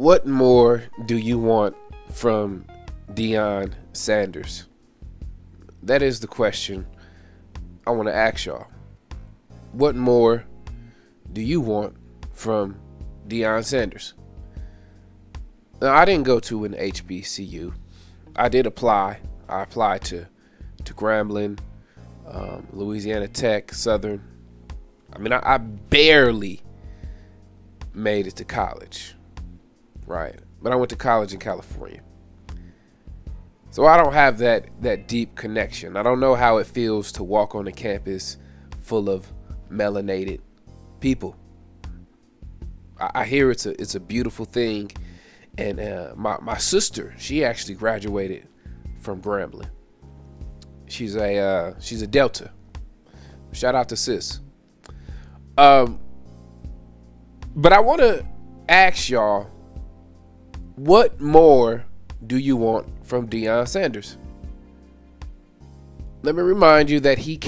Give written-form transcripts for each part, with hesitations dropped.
What more do you want from Deion Sanders? That is the question I want to ask y'all. What more do you want from Deion Sanders? Now, I didn't go to an HBCU. I did apply. I applied to Grambling, Louisiana Tech, Southern. I mean, I barely made it to college, right? But I went to college in California. So I don't have that deep connection. I don't know how it feels to walk on a campus full of melanated people. I hear it's a beautiful thing. And my sister, she actually graduated from Grambling. She's a Delta. Shout out to sis. But I want to ask y'all, what more do you want from Deion Sanders? Let me remind you that he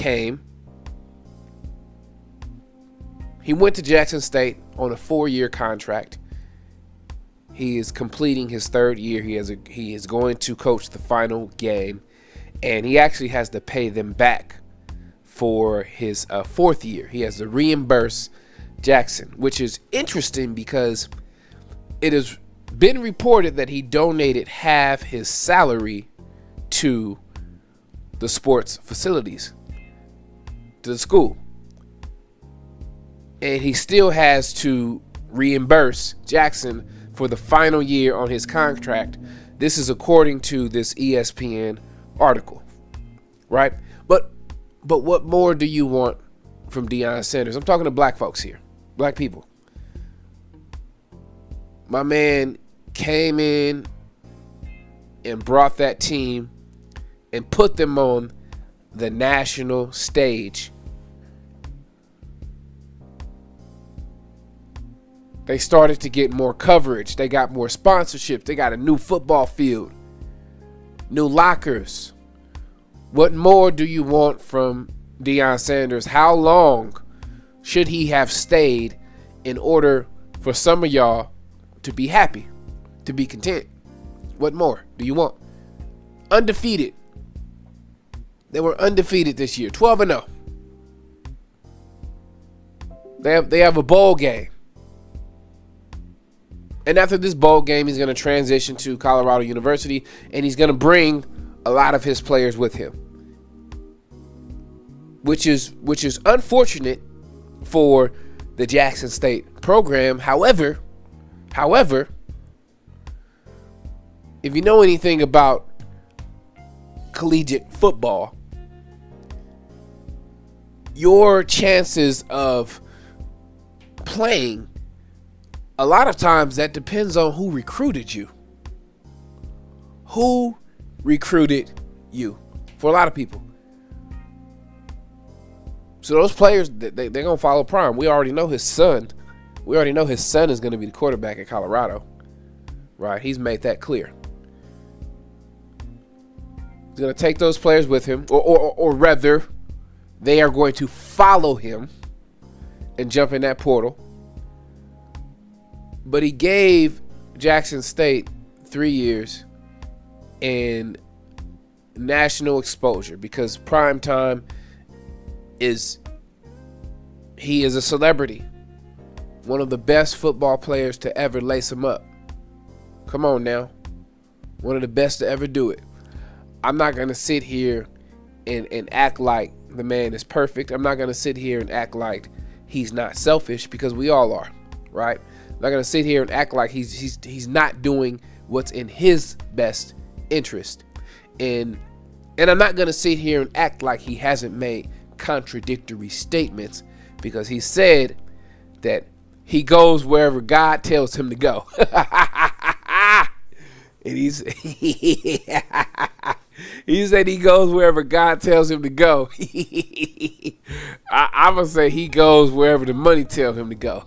went to Jackson State on a 4-year contract. He is completing his 3rd year. He is going to coach the final game, and he actually has to pay them back for his 4th year. He has to reimburse Jackson, which is interesting because it has been reported that he donated half his salary to the sports facilities, to the school. And he still has to reimburse Jackson for the final year on his contract. This is according to this ESPN article, right? But what more do you want from Deion Sanders? I'm talking to black folks here, black people. My man came in and brought that team and put them on the national stage. They started to get more coverage. They got more sponsorship. They got a new football field, new lockers. What more do you want from Deion Sanders? How long should he have stayed in order for some of y'all to be happy, to be content? What more do you want? Undefeated. They were undefeated this year, 12-0. They have a bowl game. And after this bowl game, he's going to transition to Colorado University, and he's going to bring a lot of his players with him, which is unfortunate for the Jackson State program. However, if you know anything about collegiate football, your chances of playing, a lot of times that depends on who recruited you. Who recruited you? For a lot of people. So those players, they're going to follow Prime. We already know his son. We already know his son is going to be the quarterback at Colorado. Right? He's made that clear. He's going to take those players with him. Or rather, they are going to follow him and jump in that portal. But he gave Jackson State 3 years and national exposure because Prime Time he is a celebrity. One of the best football players to ever lace him up. Come on now. One of the best to ever do it. I'm not going to sit here and act like the man is perfect. I'm not going to sit here and act like he's not selfish, because we all are, right? I'm not going to sit here and act like he's not doing what's in his best interest. And I'm not going to sit here and act like he hasn't made contradictory statements, because he said that he goes wherever God tells him to go. And he said he goes wherever God tells him to go. I'm going to say he goes wherever the money tells him to go.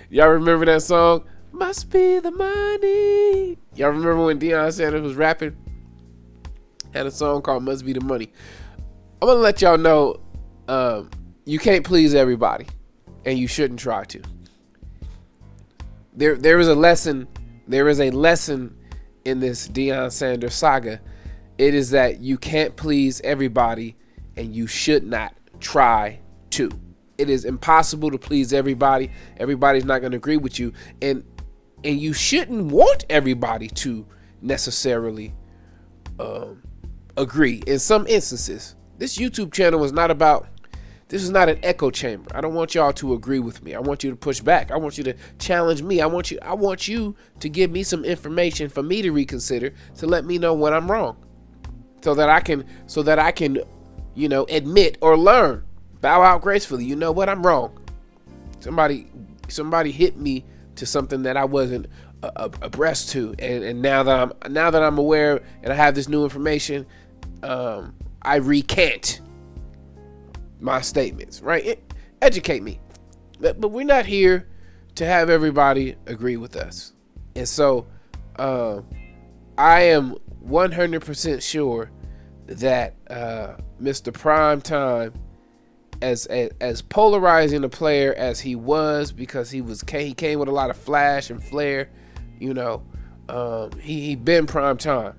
Y'all remember that song? Must be the money. Y'all remember when Deion Sanders was rapping? Had a song called Must Be the Money. I'm going to let y'all know you can't please everybody, and you shouldn't try to. there is a lesson. There is a lesson in this Deion Sanders saga. It is that you can't please everybody, and you should not try to. It is impossible to please everybody. Everybody's not going to agree with you, and you shouldn't want everybody to necessarily agree. In some instances, this YouTube channel is not about. This is not an echo chamber. I don't want y'all to agree with me. I want you to push back. I want you to challenge me. I want you to give me some information for me to reconsider, to let me know when I'm wrong, so that I can, admit or learn, bow out gracefully. You know what? I'm wrong. Somebody hit me to something that I wasn't abreast to, and now that I'm aware and I have this new information, I recant my statements, right? Educate me. But we're not here to have everybody agree with us. And so I am 100% sure that Mr. Prime Time, as polarizing a player as he was, because he came with a lot of flash and flair, he been Prime Time.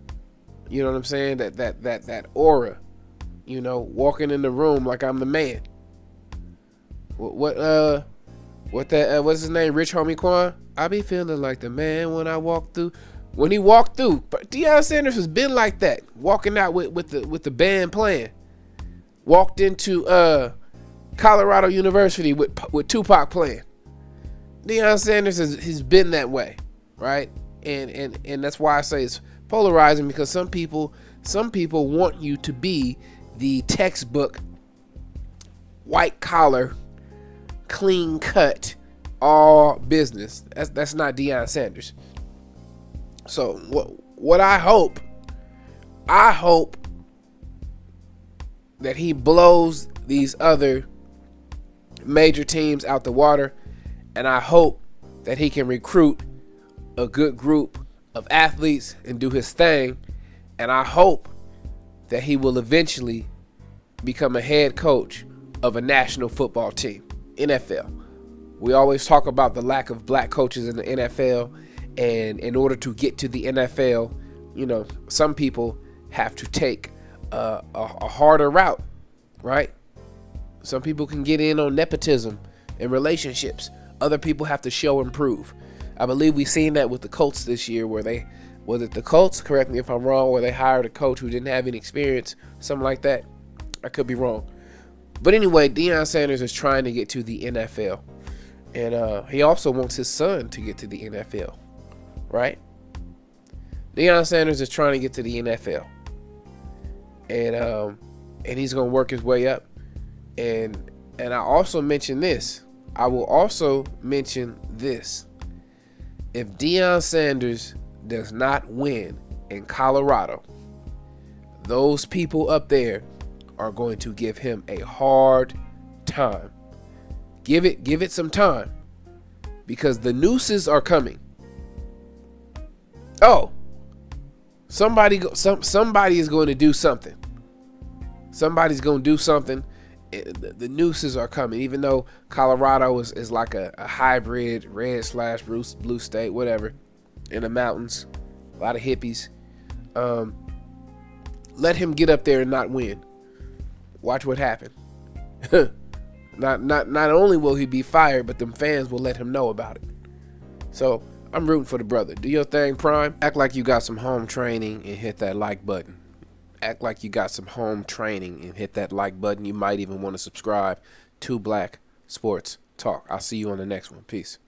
You know what I'm saying? That aura. Walking in the room like I'm the man. What's his name? Rich Homie Quan? I be feeling like the man when I walk through. When he walked through, Deion Sanders has been like that, walking out with the band playing. Walked into Colorado University with Tupac playing. Deion Sanders has been that way, right? And that's why I say it's polarizing, because some people want you to be the textbook, white collar, clean cut, all business. That's not Deion Sanders. So what I hope that he blows these other major teams out the water, and I hope that he can recruit a good group of athletes and do his thing, and I hope that he will eventually become a head coach of a national football team, NFL. We always talk about the lack of black coaches in the NFL, and in order to get to the NFL, some people have to take a harder route, right? Some people can get in on nepotism and relationships. Other people have to show and prove. I believe we've seen that with the Colts this year, was it the Colts? Correct me if I'm wrong, where they hired a coach who didn't have any experience, something like that. I could be wrong. But anyway, Deion Sanders is trying to get to the NFL. And he also wants his son to get to the NFL, right? Deion Sanders is trying to get to the NFL. And he's going to work his way up. And I also mention this. I will also mention this. If Deion Sanders does not win in Colorado, those people up there are going to give him a hard time. Give it some time, because the nooses are coming. Oh, somebody is going to do something. Somebody's going to do something. The nooses are coming, even though Colorado is like a hybrid red/blue state, whatever, in the mountains, a lot of hippies. Let him get up there and not win. Watch what happens. Not only will he be fired, but them fans will let him know about it. So I'm rooting for the brother. Do your thing, Prime. Act like you got some home training and hit that like button. Act like you got some home training and hit that like button. You might even want to subscribe to Black Sports Talk. I'll see you on the next one. Peace.